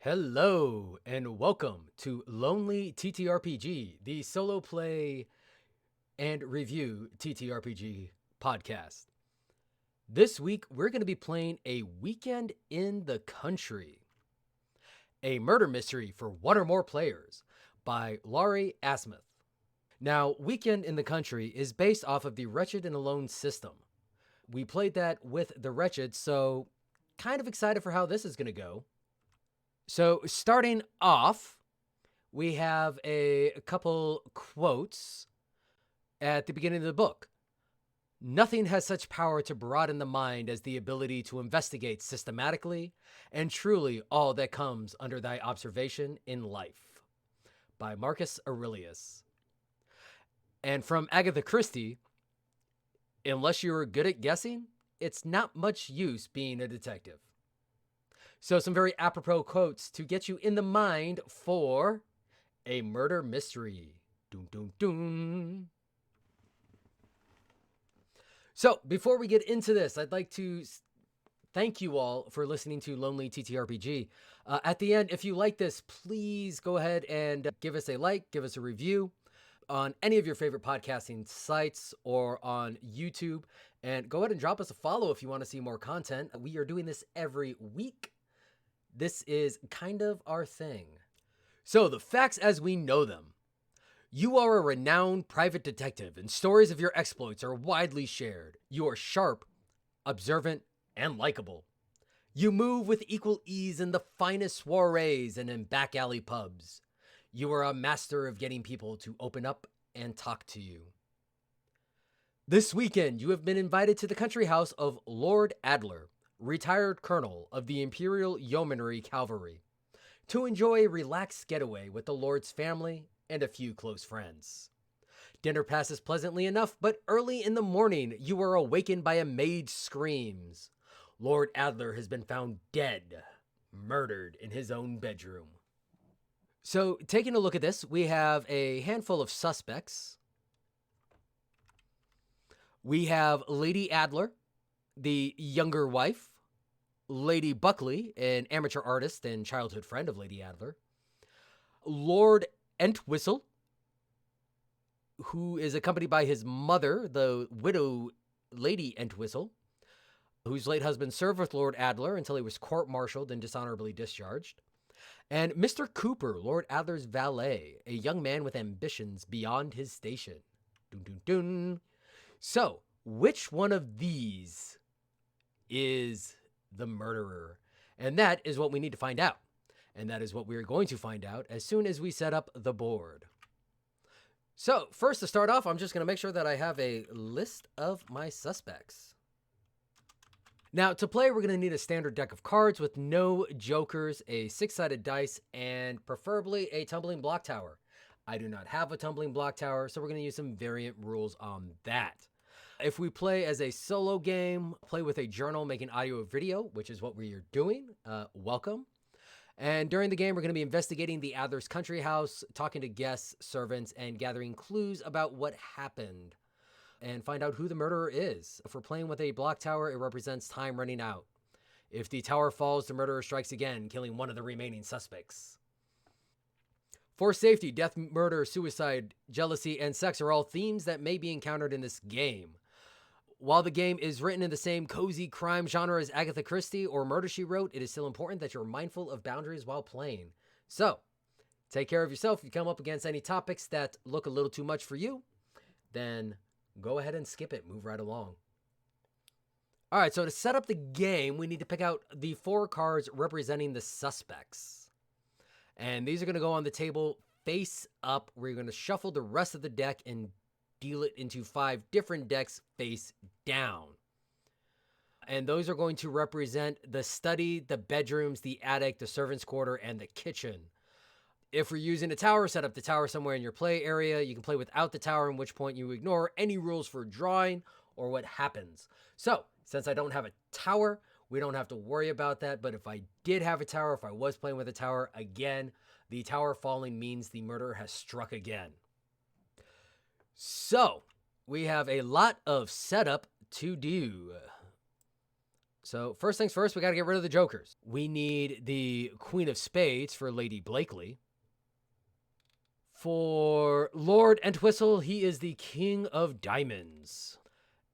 Hello and welcome to Lonely TTRPG, the solo play and review TTRPG podcast. This week we're going to be playing A Weekend in the Country, a murder mystery for one or more players by Lari, Assmuth. Now, Weekend in the Country is based off of the Wretched and Alone system. We played that with the Wretched, so kind of excited for how this is going to go. So starting off, we have a couple quotes at the beginning of the book. Nothing has such power to broaden the mind as the ability to investigate systematically and truly all that comes under thy observation in life. By Marcus Aurelius. And from Agatha Christie, unless you're good at guessing, it's not much use being a detective. So some very apropos quotes to get you in the mind for a murder mystery. Dun, dun, dun. So before we get into this, I'd like to thank you all for listening to Lonely TTRPG. At the end, if you like this, please go ahead and give us a like, give us a review on any of your favorite podcasting sites or on YouTube. And go ahead and drop us a follow if you want to see more content. We are doing this every week. This is kind of our thing. So the facts as we know them. You are a renowned private detective and stories of your exploits are widely shared. You are sharp, observant, and likable. You move with equal ease in the finest soirees and in back alley pubs. You are a master of getting people to open up and talk to you. This weekend, you have been invited to the country house of Lord Adler, retired colonel of the Imperial Yeomanry Cavalry, to enjoy a relaxed getaway with the Lord's family and a few close friends. Dinner passes pleasantly enough, but early in the morning, you are awakened by a maid's screams. Lord Adler has been found dead, murdered in his own bedroom. So, taking a look at this, we have a handful of suspects. We have Lady Adler, the younger wife, Lady Buckley, an amateur artist and childhood friend of Lady Adler, Lord Entwistle, who is accompanied by his mother, the widow Lady Entwistle, whose late husband served with Lord Adler until he was court-martialed and dishonorably discharged, and Mr. Cooper, Lord Adler's valet, a young man with ambitions beyond his station. Dun, dun, dun. So, which one of these is the murderer? And that is what we need to find out. And that is what we're going to find out as soon as we set up the board. So first, to start off, I'm just going to make sure that I have a list of my suspects. Now to play, we're going to need a standard deck of cards with no jokers, a 6-sided dice, and preferably a tumbling block tower. I do not have a tumbling block tower, so we're going to use some variant rules on that. If we play as a solo game, play with a journal, making audio or video, which is what we are doing, welcome. And during the game, we're going to be investigating the Adler's country house, talking to guests, servants, and gathering clues about what happened and find out who the murderer is. If we're playing with a block tower, it represents time running out. If the tower falls, the murderer strikes again, killing one of the remaining suspects. For safety, death, murder, suicide, jealousy, and sex are all themes that may be encountered in this game. While the game is written in the same cozy crime genre as Agatha Christie or Murder, She Wrote, it is still important that you're mindful of boundaries while playing. So, take care of yourself. If you come up against any topics that look a little too much for you, then go ahead and skip it. Move right along. All right, so to set up the game, we need to pick out the 4 cards representing the suspects. And these are going to go on the table face up. We're going to shuffle the rest of the deck and deal it into 5 different decks face down. And those are going to represent the study, the bedrooms, the attic, the servant's quarter, and the kitchen. If we're using a tower, set up the tower somewhere in your play area. You can play without the tower, in which point you ignore any rules for drawing or what happens. So, since I don't have a tower, we don't have to worry about that. But if I did have a tower, if I was playing with a tower, again, the tower falling means the murderer has struck again. So, we have a lot of setup to do. So first things first, we got to get rid of the jokers. We need the Queen of Spades for Lady Blakely. For Lord Entwistle, he is the King of Diamonds.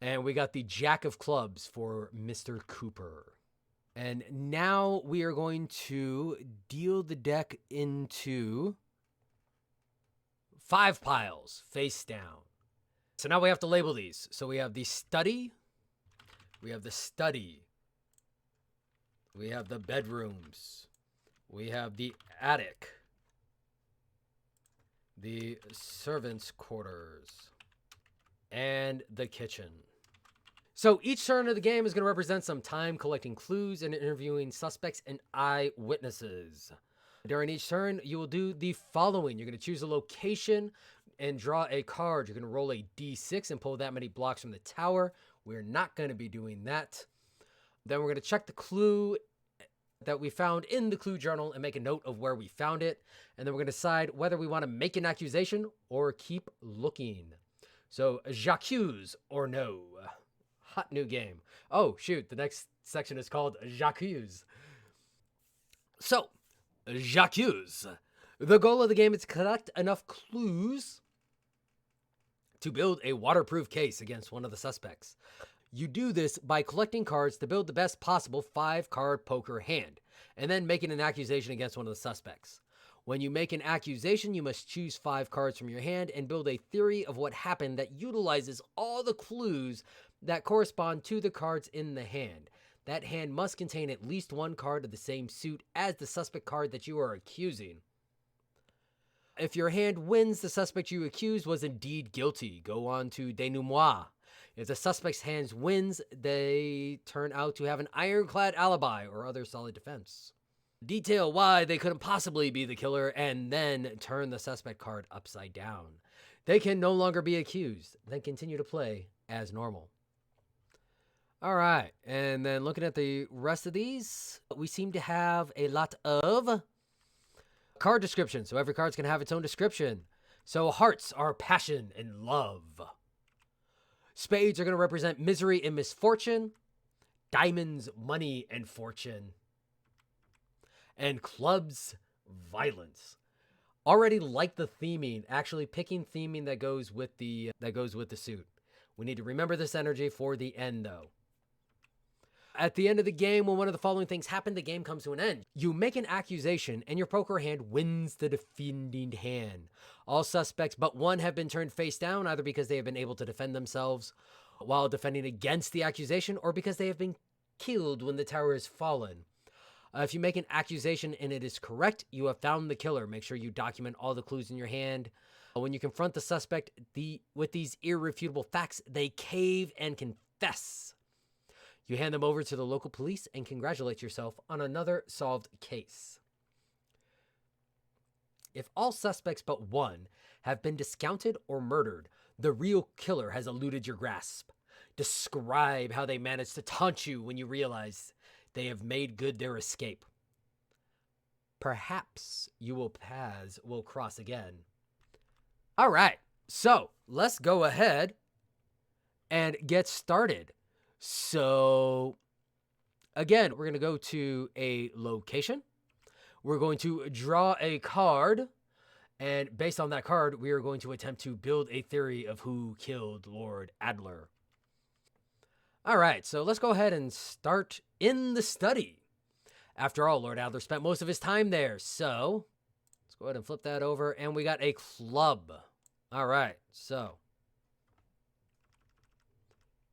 And we got the Jack of Clubs for Mr. Cooper. And now we are going to deal the deck into 5 piles, face down. So now we have to label these. So we have the study. We have the study. We have the bedrooms. We have the attic. The servants' quarters. And the kitchen. So each turn of the game is going to represent some time collecting clues and interviewing suspects and eyewitnesses. During each turn, you will do the following. You're going to choose a location and draw a card. You're going to roll a d6 and pull that many blocks from the tower. We're not going to be doing that. Then we're going to check the clue that we found in the clue journal and make a note of where we found it. And then we're going to decide whether we want to make an accusation or keep looking. So, j'accuse or no. Hot new game. Oh, shoot. The next section is called J'accuse. So, J'accuse. The goal of the game is to collect enough clues to build a waterproof case against one of the suspects. You do this by collecting cards to build the best possible 5-card poker hand, and then making an accusation against one of the suspects. When you make an accusation, you must choose 5 cards from your hand and build a theory of what happened that utilizes all the clues that correspond to the cards in the hand. That hand must contain at least 1 card of the same suit as the suspect card that you are accusing. If your hand wins, the suspect you accused was indeed guilty. Go on to denouement. If the suspect's hand wins, they turn out to have an ironclad alibi or other solid defense. Detail why they couldn't possibly be the killer and then turn the suspect card upside down. They can no longer be accused, then continue to play as normal. All right, and then looking at the rest of these, we seem to have a lot of card descriptions. So every card's going to have its own description. So hearts are passion and love. Spades are going to represent misery and misfortune. Diamonds, money and fortune. And clubs, violence. Already like the theming, actually picking theming that goes with the suit. We need to remember this energy for the end though. At the end of the game, when one of the following things happen, the game comes to an end. You make an accusation and your poker hand wins the defending hand. All suspects but one have been turned face down, either because they have been able to defend themselves while defending against the accusation or because they have been killed when the tower has fallen. If you make an accusation and it is correct, you have found the killer. Make sure you document all the clues in your hand. When you confront the suspect with these irrefutable facts, they cave and confess. You hand them over to the local police and congratulate yourself on another solved case. If all suspects but one have been discounted or murdered, the real killer has eluded your grasp. Describe how they managed to taunt you when you realize they have made good their escape. Perhaps your paths will cross again. All right, so let's go ahead and get started. So, again, we're going to go to a location. We're going to draw a card. And based on that card, we are going to attempt to build a theory of who killed Lord Adler. All right, so let's go ahead and start in the study. After all, Lord Adler spent most of his time there. So, let's go ahead and flip that over. And we got a club. All right, so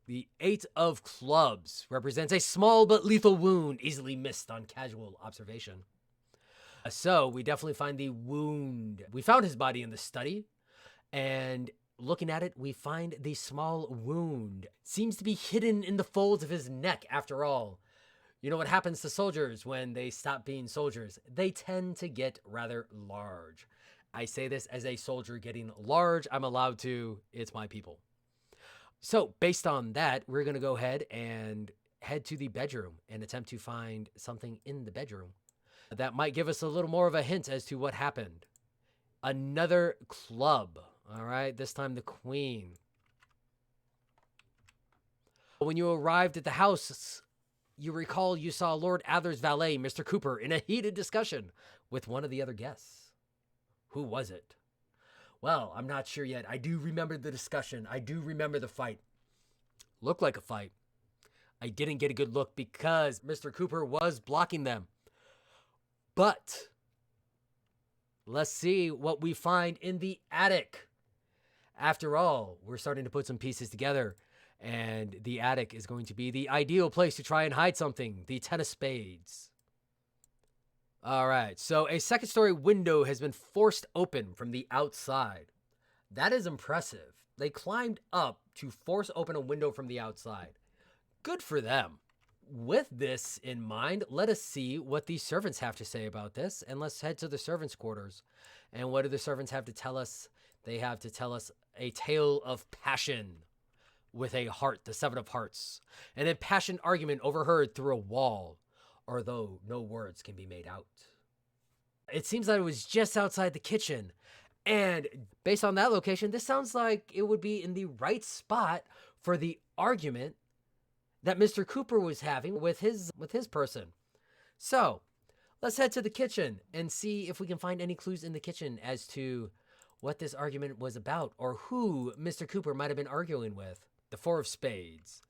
the 8 of clubs represents a small but lethal wound, easily missed on casual observation. So we definitely find the wound. We found his body in the study, and looking at it, we find the small wound. Seems to be hidden in the folds of his neck after all. You know what happens to soldiers when they stop being soldiers? They tend to get rather large. I say this as a soldier getting large. I'm allowed to. It's my people. So based on that, we're going to go ahead and head to the bedroom and attempt to find something in the bedroom that might give us a little more of a hint as to what happened. Another club. All right, this time the queen. When you arrived at the house, you recall you saw Lord Adler's valet, Mr. Cooper, in a heated discussion with one of the other guests. Who was it? Well, I'm not sure yet. I do remember the discussion. I do remember the fight. Looked like a fight. I didn't get a good look because Mr. Cooper was blocking them. But let's see what we find in the attic. After all, we're starting to put some pieces together, and the attic is going to be the ideal place to try and hide something, the 10 of spades. All right, so a second-story window has been forced open from the outside. That is impressive. They climbed up to force open a window from the outside. Good for them. With this in mind, let us see what the servants have to say about this, and let's head to the servants' quarters. And what do the servants have to tell us? They have to tell us a tale of passion with a heart, the 7 of hearts. An impassioned argument overheard through a wall, although no words can be made out. It seems that it was just outside the kitchen. And based on that location, this sounds like it would be in the right spot for the argument that Mr. Cooper was having with his person. So let's head to the kitchen and see if we can find any clues in the kitchen as to what this argument was about or who Mr. Cooper might have been arguing with. The 4 of spades.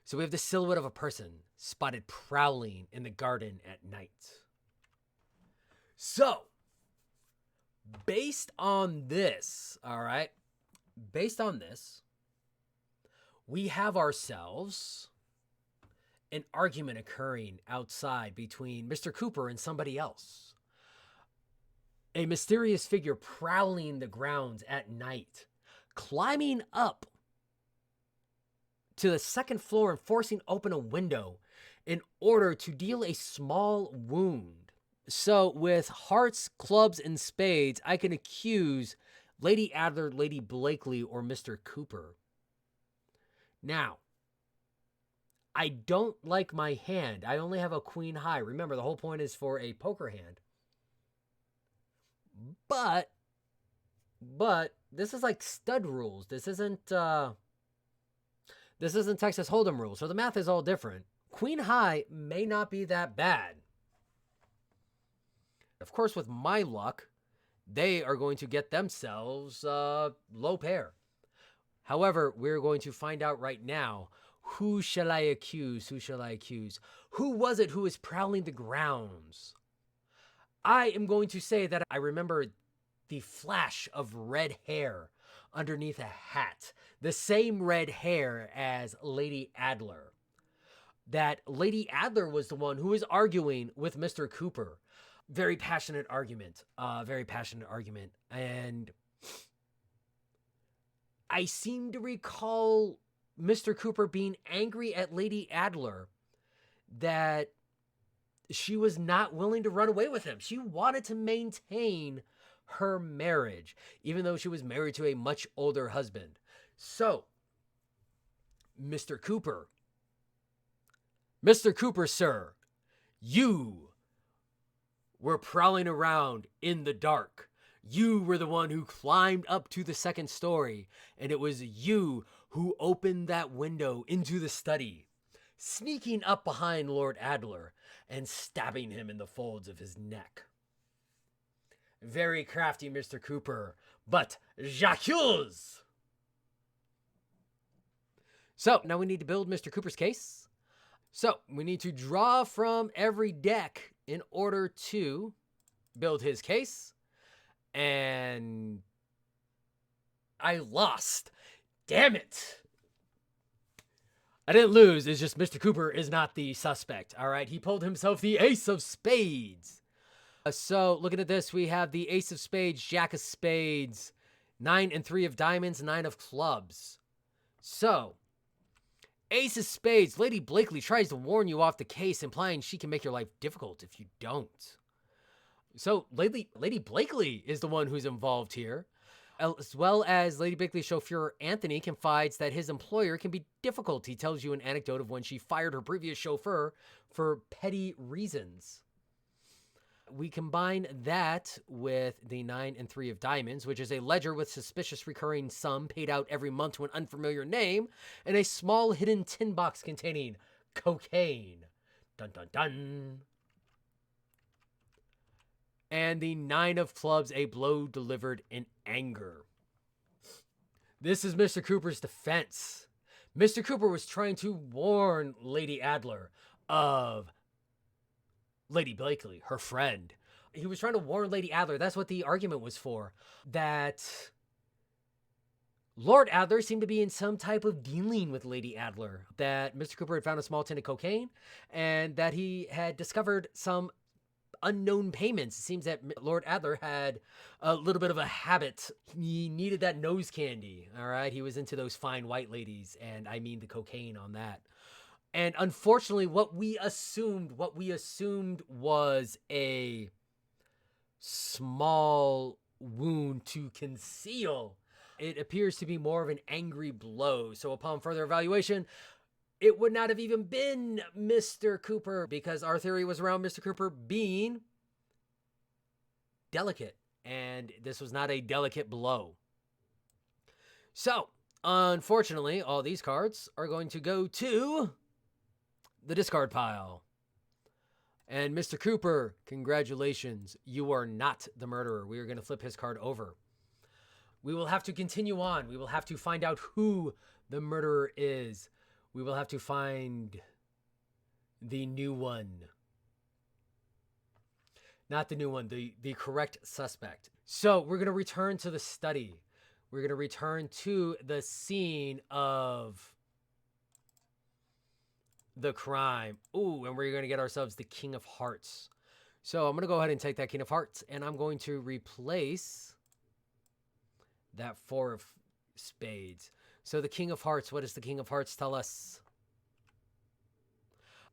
So we have the silhouette of a person spotted prowling in the garden at night. So, based on this, we have ourselves an argument occurring outside between Mr. Cooper and somebody else. A mysterious figure prowling the grounds at night, climbing up to the second floor and forcing open a window in order to deal a small wound. So with hearts, clubs, and spades, I can accuse Lady Adler, Lady Blakely, or Mr. Cooper. Now, I don't like my hand. I only have a queen high. Remember, the whole point is for a poker hand. But this is like stud rules. This isn't Texas Hold'em rules, so the math is all different. Queen high may not be that bad. Of course, with my luck, they are going to get themselves low pair. However, we're going to find out right now, who shall I accuse? Who shall I accuse? Who was it who was prowling the grounds? I am going to say that I remember the flash of red hair underneath a hat. The same red hair as Lady Adler. That Lady Adler was the one who was arguing with Mr. Cooper. Very passionate argument. And I seem to recall Mr. Cooper being angry at Lady Adler that she was not willing to run away with him. She wanted to maintain her marriage, even though she was married to a much older husband. So, Mr. Cooper, sir, you were prowling around in the dark. You were the one who climbed up to the second story, and it was you who opened that window into the study, sneaking up behind Lord Adler and stabbing him in the folds of his neck. Very crafty, Mr. Cooper, but j'accuse! So, now we need to build Mr. Cooper's case. So, we need to draw from every deck in order to build his case. And I lost. Damn it. I didn't lose. It's just Mr. Cooper is not the suspect. All right. He pulled himself the ace of spades. So looking at this, we have the ace of spades, jack of spades, 9 and 3 of diamonds, 9 of clubs. So ace of spades, Lady Blakely tries to warn you off the case, implying she can make your life difficult if you don't. So Lady Blakely is the one who's involved here, as well as Lady Blakely's chauffeur Anthony confides that his employer can be difficult. He tells you an anecdote of when she fired her previous chauffeur for petty reasons. We combine that with the 9 and 3 of diamonds, which is a ledger with suspicious recurring sum paid out every month to an unfamiliar name, and a small hidden tin box containing cocaine. Dun, dun, dun. And the 9 of clubs, a blow delivered in anger. This is Mr. Cooper's defense. Mr. Cooper was trying to warn Lady Adler of Lady Blakely, her friend. He was trying to warn Lady Adler. That's what the argument was for. That Lord Adler seemed to be in some type of dealing with Lady Adler. That Mr. Cooper had found a small tin of cocaine and that he had discovered some unknown payments. It seems that Lord Adler had a little bit of a habit. He needed that nose candy. All right. He was into those fine white ladies. And I mean the cocaine on that. And unfortunately, what we assumed was a small wound to conceal. It appears to be more of an angry blow. So upon further evaluation, it would not have even been Mr. Cooper, because our theory was around Mr. Cooper being delicate. And this was not a delicate blow. So, unfortunately, all these cards are going to go to the discard pile. And Mr. Cooper, congratulations. You are not the murderer. We are going to flip his card over. We will have to continue on. We will have to find out who the murderer is. We will have to find the new one. Not the new one, the correct suspect. So we're going to return to the study. We're going to return to the scene of the crime. Ooh, and we're going to get ourselves the King of Hearts. So I'm going to go ahead and take that King of Hearts, and I'm going to replace that 4 of spades. So the King of Hearts, what does the King of Hearts tell us?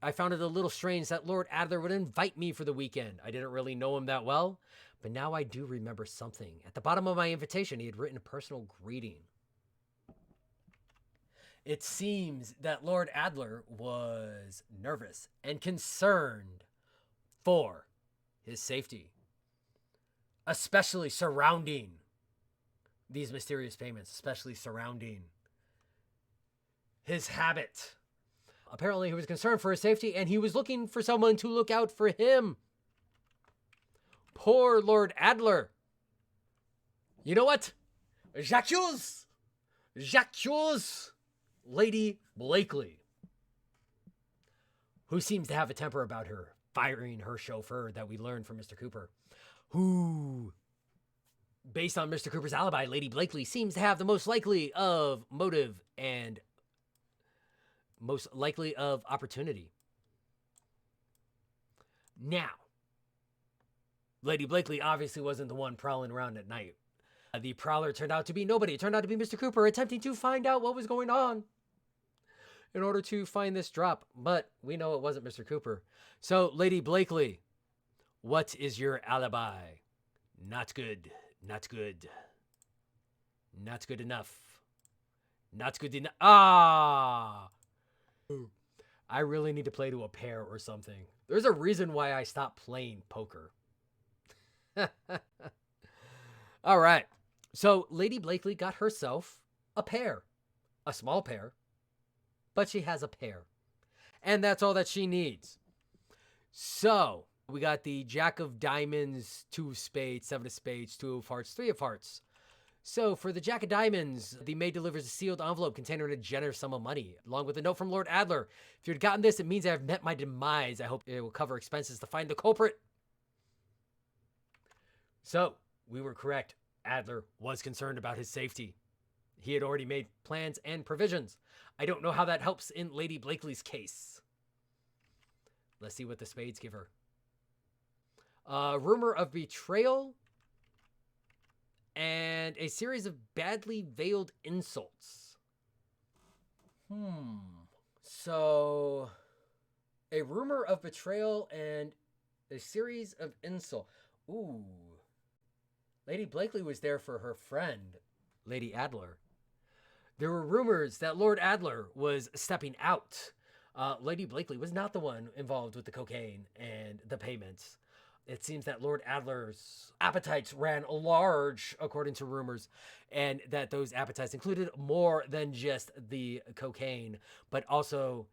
I found it a little strange that Lord Adler would invite me for the weekend. I didn't really know him that well, but now I do remember something. At the bottom of my invitation, he had written a personal greeting. It seems that Lord Adler was nervous and concerned for his safety, especially surrounding these mysterious payments, especially surrounding his habit. Apparently, he was concerned for his safety, and he was looking for someone to look out for him. Poor Lord Adler. You know what? J'accuse Lady Blakely, who seems to have a temper about her, firing her chauffeur that we learned from Mr. Cooper, who, based on Mr. Cooper's alibi, Lady Blakely seems to have the most likely of motive and most likely of opportunity. Now, Lady Blakely obviously wasn't the one prowling around at night. The prowler turned out to be nobody. It turned out to be Mr. Cooper attempting to find out what was going on in order to find this drop. But we know it wasn't Mr. Cooper. So, Lady Blakely, what is your alibi? Not good. Not good. Not good enough. Not good enough. Ah! I really need to play to a pair or something. There's a reason why I stopped playing poker. All right. So Lady Blakely got herself a pair. A small pair. But she has a pair. And that's all that she needs. So we got the Jack of Diamonds, 2 of Spades, 7 of Spades, 2 of Hearts, 3 of Hearts. So for the Jack of Diamonds, the maid delivers a sealed envelope containing a generous sum of money, along with a note from Lord Adler. If you had gotten this, it means I have met my demise. I hope it will cover expenses to find the culprit. So we were correct. Adler was concerned about his safety. He had already made plans and provisions. I don't know how that helps in Lady Blakely's case. Let's see what the spades give her. Rumor of betrayal and a series of badly veiled insults. So, a rumor of betrayal and a series of insults. Ooh. Lady Blakely was there for her friend, Lady Adler. There were rumors that Lord Adler was stepping out. Lady Blakely was not the one involved with the cocaine and the payments. It seems that Lord Adler's appetites ran large, according to rumors, and that those appetites included more than just the cocaine, but also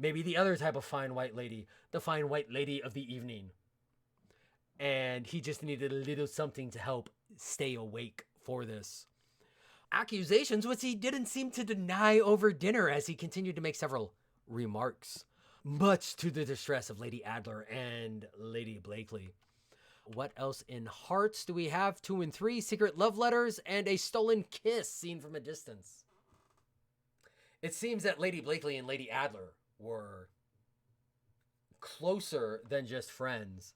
maybe the other type of fine white lady, the fine white lady of the evening. And he just needed a little something to help stay awake for this. Accusations, which he didn't seem to deny over dinner as he continued to make several remarks, much to the distress of Lady Adler and Lady Blakely. What else in Hearts do we have? 2 and 3, secret love letters, and a stolen kiss seen from a distance. It seems that Lady Blakely and Lady Adler were closer than just friends,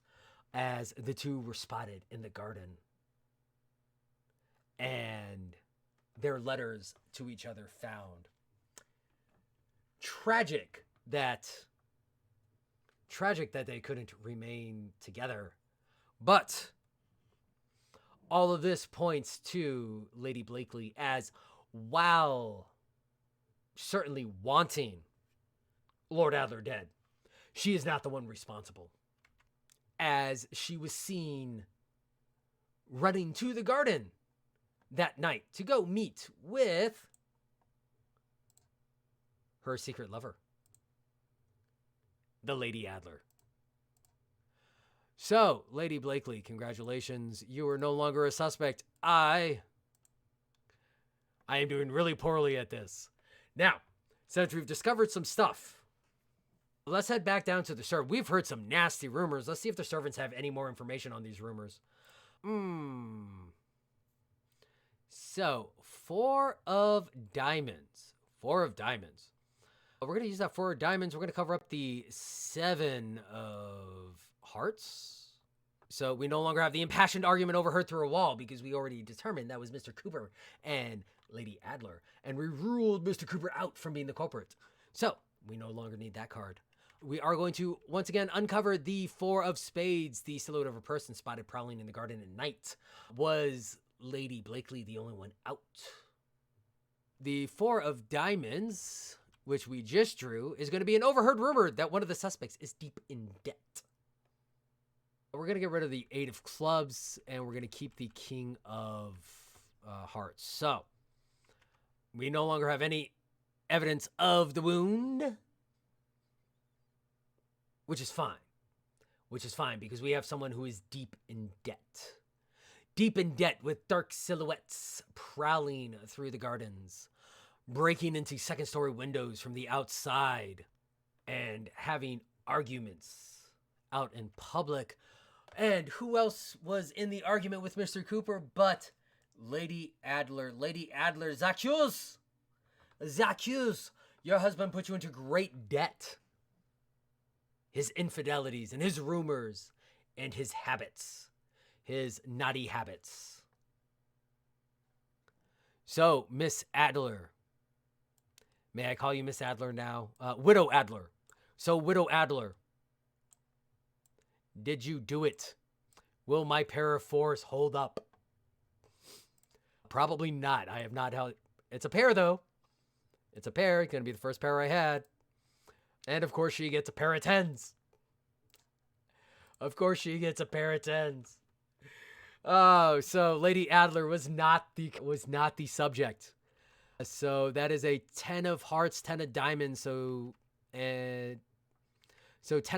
as the two were spotted in the garden. And their letters to each other found. Tragic that they couldn't remain together. But all of this points to Lady Blakely as, while certainly wanting Lord Adler dead, she is not the one responsible, as she was seen running to the garden that night to go meet with her secret lover, the Lady Adler. So, Lady Blakely, congratulations. You are no longer a suspect. I am doing really poorly at this. Now, since we've discovered some stuff, let's head back down to the servant. We've heard some nasty rumors. Let's see if the servants have any more information on these rumors. So, 4 of diamonds. 4 of diamonds. We're going to use that 4 of diamonds. We're going to cover up the 7 of hearts. So we no longer have the impassioned argument overheard through a wall, because we already determined that was Mr. Cooper and Lady Adler. And we ruled Mr. Cooper out from being the culprit. So we no longer need that card. We are going to once again uncover the 4 of spades, the silhouette of a person spotted prowling in the garden at night. Was Lady Blakely the only one out? The 4 of diamonds, which we just drew, is going to be an overheard rumor that one of the suspects is deep in debt. We're going to get rid of the 8 of clubs, and we're going to keep the king of hearts. So we no longer have any evidence of the wound, which is fine. Because we have someone who is deep in debt. Deep in debt, with dark silhouettes prowling through the gardens, breaking into second-story windows from the outside, and having arguments out in public. And who else was in the argument with Mr. Cooper but Lady Adler? Lady Adler, Zacchaeus, your husband put you into great debt. His infidelities and his rumors and his habits, his naughty habits. So, Miss Adler, may I call you Miss Adler now? Widow Adler. So, Widow Adler, did you do it? Will my pair of 4s hold up? Probably not. I have not held. It's a pair, though. It's a pair. It's going to be the first pair I had. And, of course, she gets a pair of 10s. Oh, so Lady Adler was not the subject. So that is a 10 of hearts, 10 of diamonds. So 10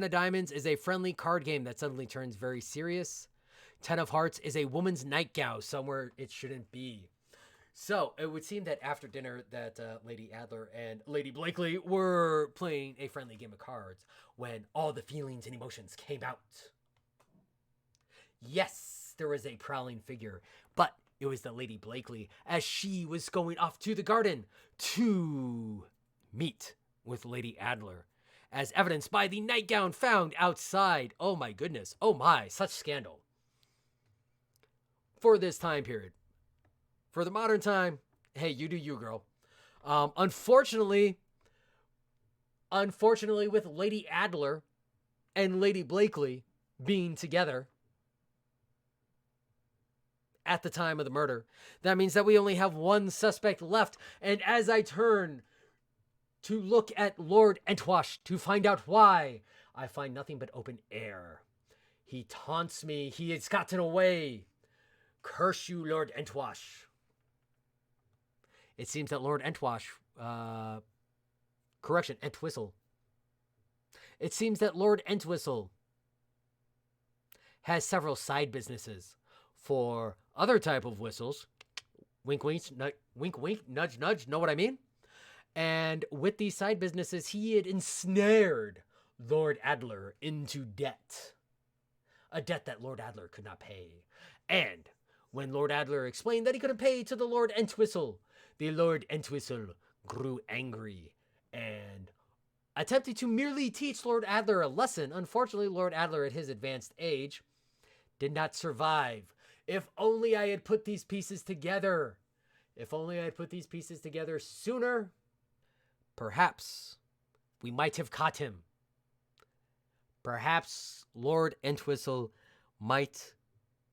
of diamonds is a friendly card game that suddenly turns very serious. 10 of hearts is a woman's nightgown somewhere it shouldn't be. So it would seem that after dinner that Lady Adler and Lady Blakely were playing a friendly game of cards when all the feelings and emotions came out. Yes, there was a prowling figure, but it was the Lady Blakely, as she was going off to the garden to meet with Lady Adler, as evidenced by the nightgown found outside. Oh my goodness. Oh my, such scandal. For this time period. For the modern time, hey, you do you, girl. Unfortunately, with Lady Adler and Lady Blakely being together at the time of the murder, that means that we only have one suspect left. And as I turn to look at Lord Entwash to find out why, I find nothing but open air. He taunts me. He has gotten away. Curse you, Lord Entwash. It seems that Lord Entwash, Entwistle, It seems that Lord Entwistle has several side businesses for other type of whistles. Wink, wink, nudge, nudge. Know what I mean? And with these side businesses, he had ensnared Lord Adler into debt. A debt that Lord Adler could not pay. And when Lord Adler explained that he couldn't pay to the Lord Entwistle, the Lord Entwistle grew angry and attempted to merely teach Lord Adler a lesson. Unfortunately, Lord Adler, at his advanced age, did not survive. If only I had put these pieces together. If only I had put these pieces together sooner, perhaps we might have caught him. Perhaps Lord Entwistle might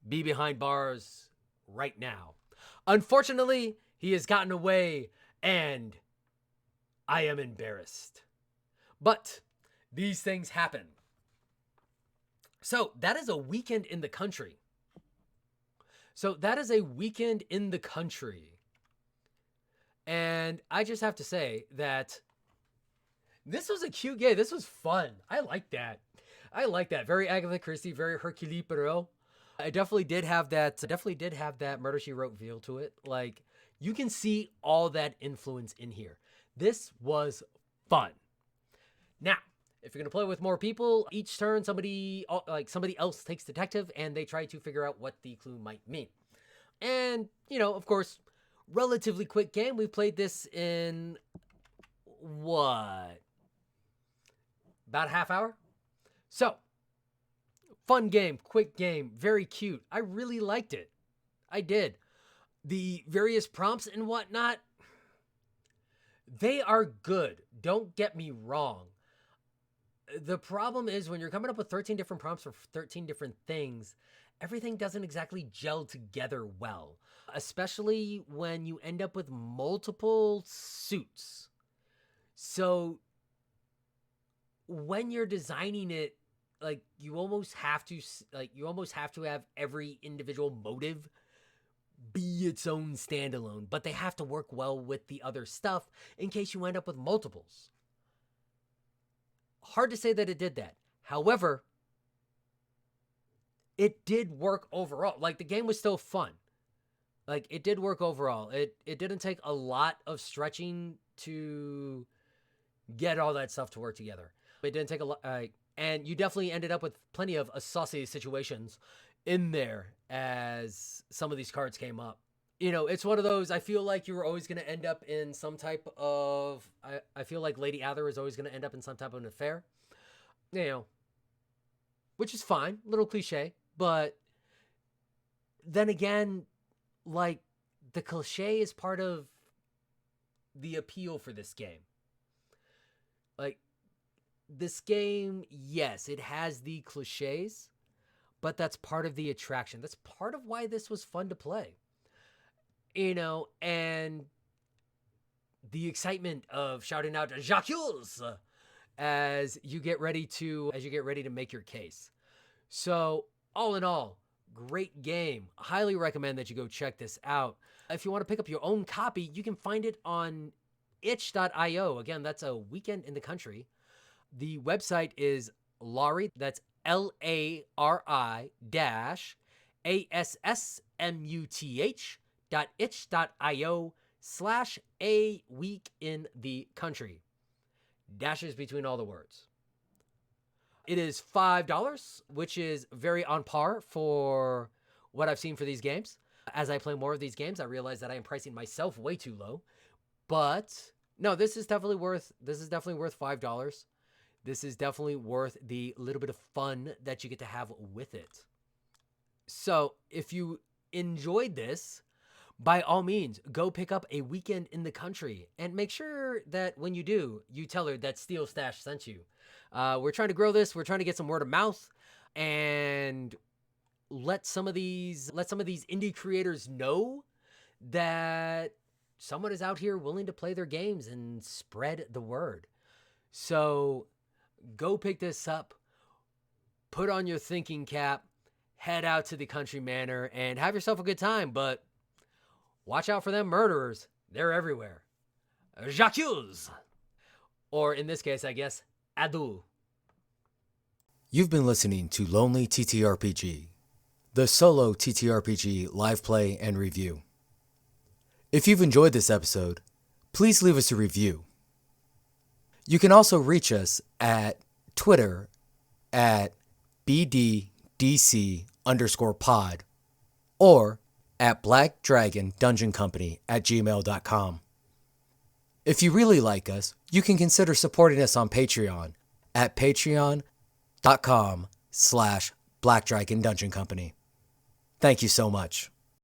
be behind bars right now. Unfortunately, he has gotten away, and I am embarrassed. But these things happen. So that is a weekend in the country. And I just have to say that this was a cute game. This was fun. I like that. Very Agatha Christie, very Hercule Poirot. I definitely did have that Murder, She Wrote feel to it. Like, you can see all that influence in here. This was fun. Now, if you're going to play with more people, each turn somebody else takes detective and they try to figure out what the clue might mean. And, of course, relatively quick game. We played this in what? About a half hour? So, fun game, quick game, very cute. I really liked it. I did. The various prompts and whatnot, they are good. Don't get me wrong. The problem is when you're coming up with 13 different prompts for 13 different things, everything doesn't exactly gel together well, especially when you end up with multiple suits. So when you're designing it, you almost have to have every individual motive be its own standalone, but they have to work well with the other stuff in case you end up with multiples. Hard to say that it did that. However, it did work overall. The game was still fun. It did work overall. It didn't take a lot of stretching to get all that stuff to work together. It didn't take a lot, and you definitely ended up with plenty of saucy situations in there as some of these cards came up. It's one of those, I feel like you were always going to end up in some type of, I feel like Lady Adler is always going to end up in some type of an affair, which is fine, little cliche, but then again, the cliche is part of the appeal for this game. This game, yes, it has the cliches, but that's part of the attraction. That's part of why this was fun to play. And the excitement of shouting out "J'accuse" as you get ready to make your case. So, all in all, great game. Highly recommend that you go check this out. If you want to pick up your own copy, you can find it on itch.io. Again, that's a weekend in the country. The website is Lari, that's LARI-ASSMUTH.itch.io/a week in the country. Dashes between all the words. It is $5, which is very on par for what I've seen for these games. As I play more of these games, I realize that I am pricing myself way too low. But no, this is definitely worth $5. This is definitely worth the little bit of fun that you get to have with it. So if you enjoyed this, by all means, go pick up A Weekend in the Country and make sure that when you do, you tell her that Steel Stash sent you. We're trying to grow this. We're trying to get some word of mouth and let some of these indie creators know that someone is out here willing to play their games and spread the word. So go pick this up, put on your thinking cap, head out to the country manor, and have yourself a good time. But watch out for them murderers. They're everywhere. J'accuse! Or in this case, I guess, Adu. You've been listening to Lonely TTRPG, the solo TTRPG live play and review. If you've enjoyed this episode, please leave us a review. You can also reach us at Twitter at BDDC_pod or at blackdragondungeoncompany@gmail.com. If you really like us, you can consider supporting us on Patreon at patreon.com/blackdragondungeoncompany. Thank you so much.